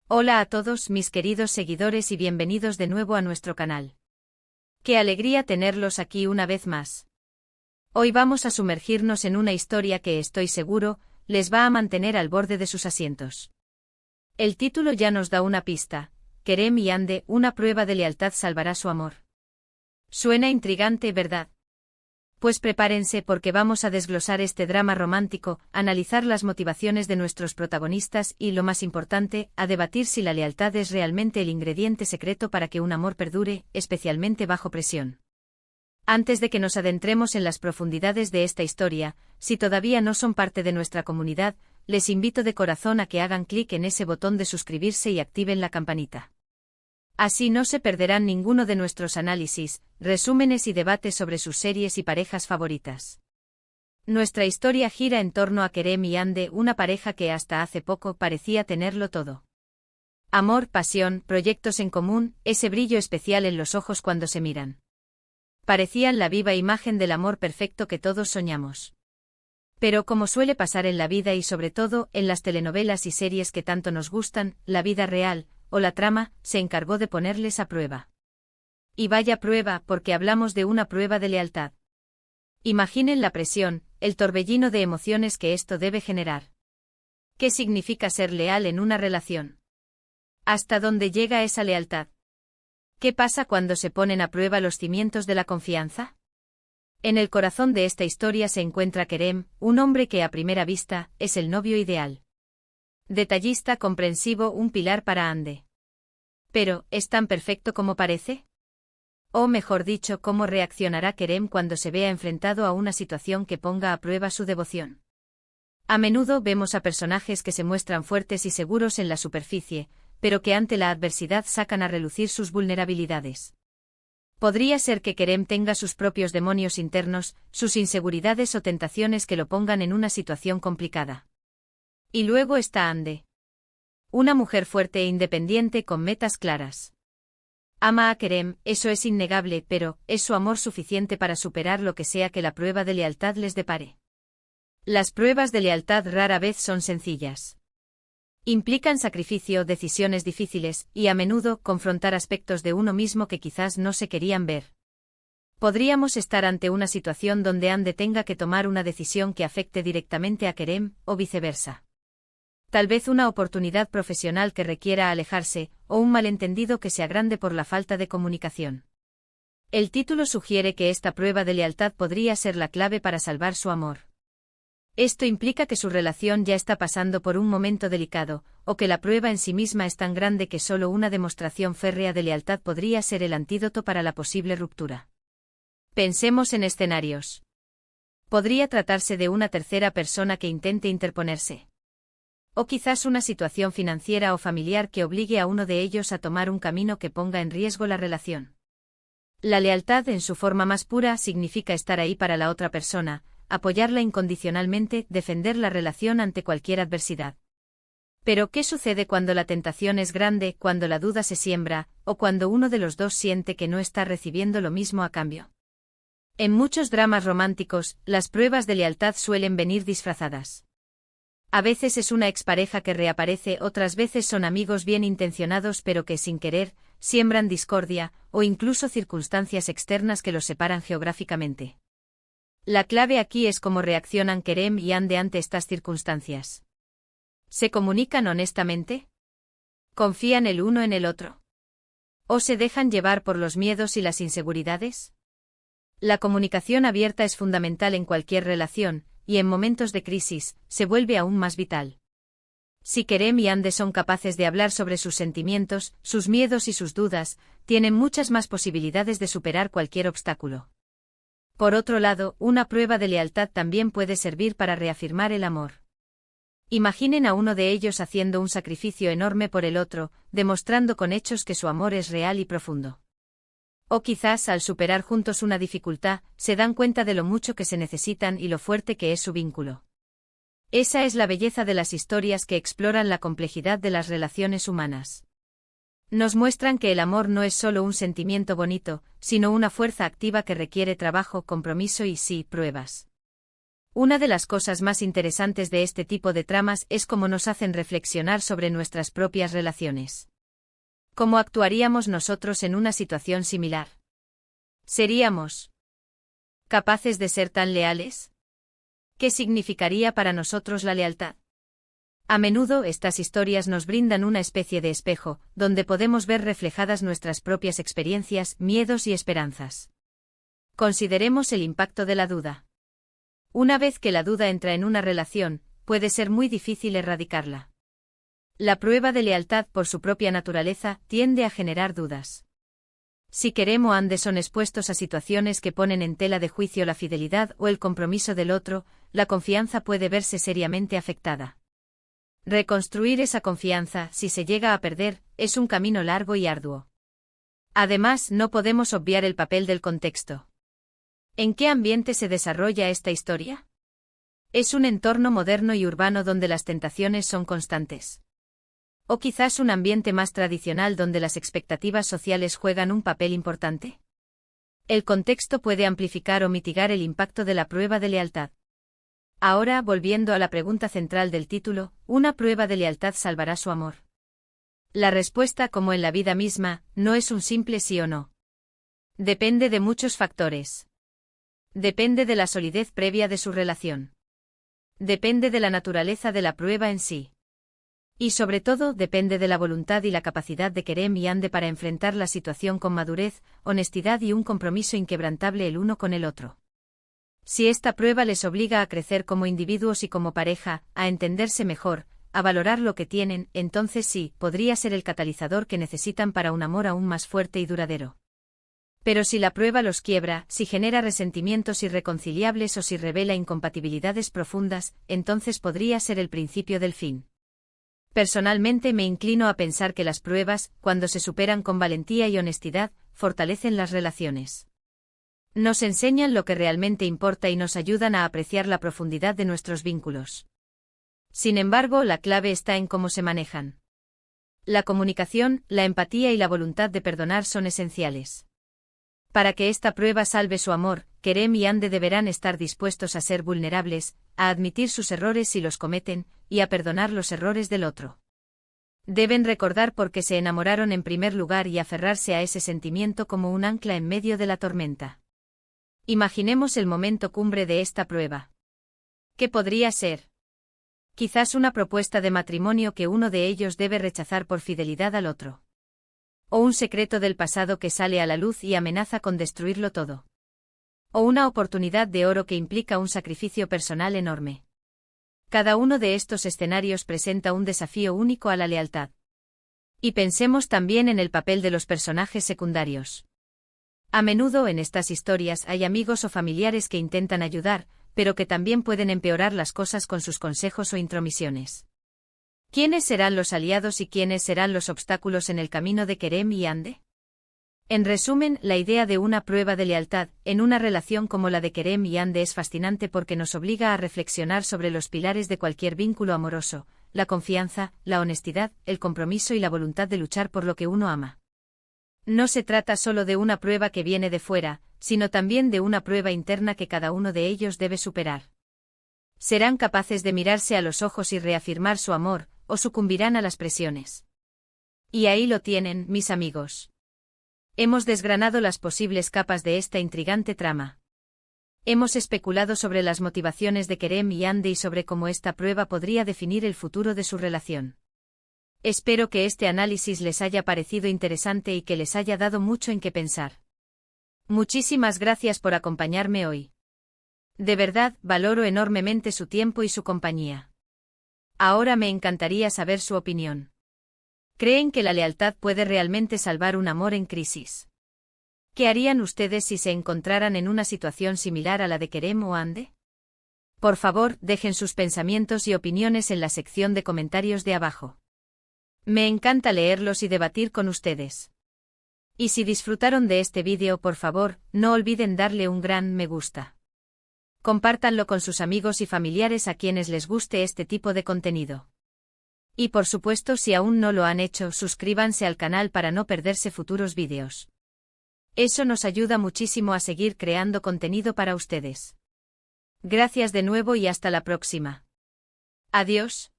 Hola a todos mis queridos seguidores y bienvenidos de nuevo a nuestro canal. Qué alegría tenerlos aquí una vez más. Hoy vamos a sumergirnos en una historia que estoy seguro, les va a mantener al borde de sus asientos. El título ya nos da una pista: Kerem y Hande, una prueba de lealtad salvará su amor. Suena intrigante, ¿verdad? Pues prepárense porque vamos a desglosar este drama romántico, analizar las motivaciones de nuestros protagonistas y, lo más importante, a debatir si la lealtad es realmente el ingrediente secreto para que un amor perdure, especialmente bajo presión. Antes de que nos adentremos en las profundidades de esta historia, si todavía no son parte de nuestra comunidad, les invito de corazón a que hagan clic en ese botón de suscribirse y activen la campanita. Así no se perderán ninguno de nuestros análisis, resúmenes y debates sobre sus series y parejas favoritas. Nuestra historia gira en torno a Kerem y Hande, una pareja que hasta hace poco parecía tenerlo todo. Amor, pasión, proyectos en común, ese brillo especial en los ojos cuando se miran. Parecían la viva imagen del amor perfecto que todos soñamos. Pero como suele pasar en la vida y sobre todo en las telenovelas y series que tanto nos gustan, la vida real, o la trama, se encargó de ponerles a prueba. Y vaya prueba, porque hablamos de una prueba de lealtad. Imaginen la presión, el torbellino de emociones que esto debe generar. ¿Qué significa ser leal en una relación? ¿Hasta dónde llega esa lealtad? ¿Qué pasa cuando se ponen a prueba los cimientos de la confianza? En el corazón de esta historia se encuentra Kerem, un hombre que a primera vista es el novio ideal. Detallista, comprensivo, un pilar para Hande. Pero, ¿es tan perfecto como parece? O mejor dicho, ¿cómo reaccionará Kerem cuando se vea enfrentado a una situación que ponga a prueba su devoción? A menudo vemos a personajes que se muestran fuertes y seguros en la superficie, pero que ante la adversidad sacan a relucir sus vulnerabilidades. Podría ser que Kerem tenga sus propios demonios internos, sus inseguridades o tentaciones que lo pongan en una situación complicada. Y luego está Hande. Una mujer fuerte e independiente con metas claras. Ama a Kerem, eso es innegable, pero ¿es su amor suficiente para superar lo que sea que la prueba de lealtad les depare? Las pruebas de lealtad rara vez son sencillas. Implican sacrificio, decisiones difíciles, y a menudo confrontar aspectos de uno mismo que quizás no se querían ver. Podríamos estar ante una situación donde Hande tenga que tomar una decisión que afecte directamente a Kerem, o viceversa. Tal vez una oportunidad profesional que requiera alejarse, o un malentendido que se agrande por la falta de comunicación. El título sugiere que esta prueba de lealtad podría ser la clave para salvar su amor. Esto implica que su relación ya está pasando por un momento delicado, o que la prueba en sí misma es tan grande que solo una demostración férrea de lealtad podría ser el antídoto para la posible ruptura. Pensemos en escenarios. Podría tratarse de una tercera persona que intente interponerse. O quizás una situación financiera o familiar que obligue a uno de ellos a tomar un camino que ponga en riesgo la relación. La lealtad en su forma más pura significa estar ahí para la otra persona, apoyarla incondicionalmente, defender la relación ante cualquier adversidad. Pero ¿qué sucede cuando la tentación es grande, cuando la duda se siembra, o cuando uno de los dos siente que no está recibiendo lo mismo a cambio? En muchos dramas románticos, las pruebas de lealtad suelen venir disfrazadas. A veces es una expareja que reaparece, otras veces son amigos bien intencionados pero que sin querer, siembran discordia, o incluso circunstancias externas que los separan geográficamente. La clave aquí es cómo reaccionan Kerem y Hande ante estas circunstancias. ¿Se comunican honestamente? ¿Confían el uno en el otro? ¿O se dejan llevar por los miedos y las inseguridades? La comunicación abierta es fundamental en cualquier relación, y en momentos de crisis, se vuelve aún más vital. Si Kerem y Hande son capaces de hablar sobre sus sentimientos, sus miedos y sus dudas, tienen muchas más posibilidades de superar cualquier obstáculo. Por otro lado, una prueba de lealtad también puede servir para reafirmar el amor. Imaginen a uno de ellos haciendo un sacrificio enorme por el otro, demostrando con hechos que su amor es real y profundo. O quizás al superar juntos una dificultad, se dan cuenta de lo mucho que se necesitan y lo fuerte que es su vínculo. Esa es la belleza de las historias que exploran la complejidad de las relaciones humanas. Nos muestran que el amor no es solo un sentimiento bonito, sino una fuerza activa que requiere trabajo, compromiso y sí, pruebas. Una de las cosas más interesantes de este tipo de tramas es cómo nos hacen reflexionar sobre nuestras propias relaciones. ¿Cómo actuaríamos nosotros en una situación similar? ¿Seríamos capaces de ser tan leales? ¿Qué significaría para nosotros la lealtad? A menudo estas historias nos brindan una especie de espejo, donde podemos ver reflejadas nuestras propias experiencias, miedos y esperanzas. Consideremos el impacto de la duda. Una vez que la duda entra en una relación, puede ser muy difícil erradicarla. La prueba de lealtad por su propia naturaleza tiende a generar dudas. Si Kerem o Andy son expuestos a situaciones que ponen en tela de juicio la fidelidad o el compromiso del otro, la confianza puede verse seriamente afectada. Reconstruir esa confianza, si se llega a perder, es un camino largo y arduo. Además, no podemos obviar el papel del contexto. ¿En qué ambiente se desarrolla esta historia? ¿Es un entorno moderno y urbano donde las tentaciones son constantes? ¿O quizás un ambiente más tradicional donde las expectativas sociales juegan un papel importante? El contexto puede amplificar o mitigar el impacto de la prueba de lealtad. Ahora, volviendo a la pregunta central del título, ¿una prueba de lealtad salvará su amor? La respuesta, como en la vida misma, no es un simple sí o no. Depende de muchos factores. Depende de la solidez previa de su relación. Depende de la naturaleza de la prueba en sí. Y sobre todo, depende de la voluntad y la capacidad de Kerem y Andy para enfrentar la situación con madurez, honestidad y un compromiso inquebrantable el uno con el otro. Si esta prueba les obliga a crecer como individuos y como pareja, a entenderse mejor, a valorar lo que tienen, entonces sí, podría ser el catalizador que necesitan para un amor aún más fuerte y duradero. Pero si la prueba los quiebra, si genera resentimientos irreconciliables o si revela incompatibilidades profundas, entonces podría ser el principio del fin. Personalmente me inclino a pensar que las pruebas, cuando se superan con valentía y honestidad, fortalecen las relaciones. Nos enseñan lo que realmente importa y nos ayudan a apreciar la profundidad de nuestros vínculos. Sin embargo, la clave está en cómo se manejan. La comunicación, la empatía y la voluntad de perdonar son esenciales. Para que esta prueba salve su amor, Kerem y Andy deberán estar dispuestos a ser vulnerables, a admitir sus errores si los cometen, y a perdonar los errores del otro. Deben recordar por qué se enamoraron en primer lugar y aferrarse a ese sentimiento como un ancla en medio de la tormenta. Imaginemos el momento cumbre de esta prueba. ¿Qué podría ser? Quizás una propuesta de matrimonio que uno de ellos debe rechazar por fidelidad al otro. O un secreto del pasado que sale a la luz y amenaza con destruirlo todo. O una oportunidad de oro que implica un sacrificio personal enorme. Cada uno de estos escenarios presenta un desafío único a la lealtad. Y pensemos también en el papel de los personajes secundarios. A menudo en estas historias hay amigos o familiares que intentan ayudar, pero que también pueden empeorar las cosas con sus consejos o intromisiones. ¿Quiénes serán los aliados y quiénes serán los obstáculos en el camino de Kerem y Andy? En resumen, la idea de una prueba de lealtad en una relación como la de Kerem y Andy es fascinante porque nos obliga a reflexionar sobre los pilares de cualquier vínculo amoroso: la confianza, la honestidad, el compromiso y la voluntad de luchar por lo que uno ama. No se trata solo de una prueba que viene de fuera, sino también de una prueba interna que cada uno de ellos debe superar. ¿Serán capaces de mirarse a los ojos y reafirmar su amor, o sucumbirán a las presiones? Y ahí lo tienen, mis amigos. Hemos desgranado las posibles capas de esta intrigante trama. Hemos especulado sobre las motivaciones de Kerem y Andy y sobre cómo esta prueba podría definir el futuro de su relación. Espero que este análisis les haya parecido interesante y que les haya dado mucho en qué pensar. Muchísimas gracias por acompañarme hoy. De verdad, valoro enormemente su tiempo y su compañía. Ahora me encantaría saber su opinión. ¿Creen que la lealtad puede realmente salvar un amor en crisis? ¿Qué harían ustedes si se encontraran en una situación similar a la de Kerem o Andy? Por favor, dejen sus pensamientos y opiniones en la sección de comentarios de abajo. Me encanta leerlos y debatir con ustedes. Y si disfrutaron de este vídeo, por favor, no olviden darle un gran me gusta. Compártanlo con sus amigos y familiares a quienes les guste este tipo de contenido. Y por supuesto, si aún no lo han hecho, suscríbanse al canal para no perderse futuros vídeos. Eso nos ayuda muchísimo a seguir creando contenido para ustedes. Gracias de nuevo y hasta la próxima. Adiós.